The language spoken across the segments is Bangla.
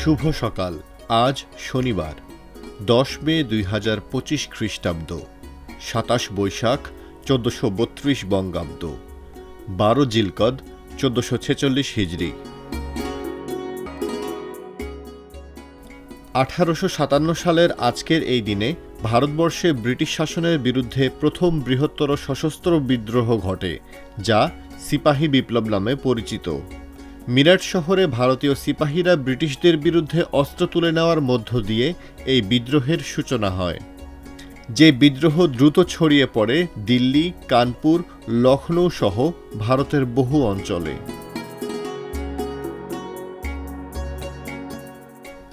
শুভ সকাল। আজ শনিবার 10 মে 2025 খ্রিস্টাব্দ, 27 বৈশাখ 1432 বঙ্গাব্দ, 12 জিলকদ 1446 হিজরি। 1857 সালের আজকের এই দিনে ভারতবর্ষে ব্রিটিশ শাসনের বিরুদ্ধে প্রথম বৃহত্তর সশস্ত্র বিদ্রোহ ঘটে, যা সিপাহী বিপ্লব নামে পরিচিত। মিরাট শহরে ভারতীয় সিপাহীরা ব্রিটিশদের বিরুদ্ধে অস্ত্র তুলে নেওয়ার মধ্য দিয়ে এই বিদ্রোহের সূচনা হয়। যে বিদ্রোহ দ্রুত ছড়িয়ে পড়ে দিল্লি, কানপুর, লখনৌ সহ ভারতের বহু অঞ্চলে।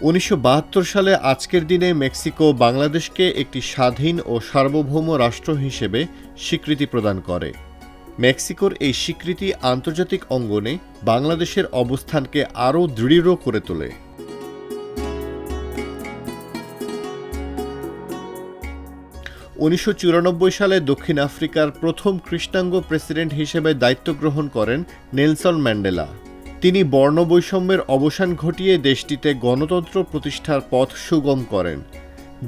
1972 সালে আজকের দিনে মেক্সিকো বাংলাদেশকে একটি স্বাধীন ও সার্বভৌম রাষ্ট্র হিসেবে স্বীকৃতি প্রদান করে। মেক্সিকোর এই স্বীকৃতি আন্তর্জাতিক অঙ্গনে বাংলাদেশের অবস্থানকে আরও দৃঢ় করে তোলে। 1994 সালে দক্ষিণ আফ্রিকার প্রথম কৃষ্ণাঙ্গ প্রেসিডেন্ট হিসেবে দায়িত্ব গ্রহণ করেন নেলসন ম্যান্ডেলা। তিনি বর্ণবৈষম্যের অবসান ঘটিয়ে দেশটিতে গণতন্ত্র প্রতিষ্ঠার পথ সুগম করেন।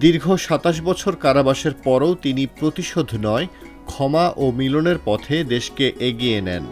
দীর্ঘ 27 বছর কারাবাসের পরও তিনি প্রতিশোধ নয়, ক্ষমা ও মিলনের পথে দেশকে এগিয়ে নেন।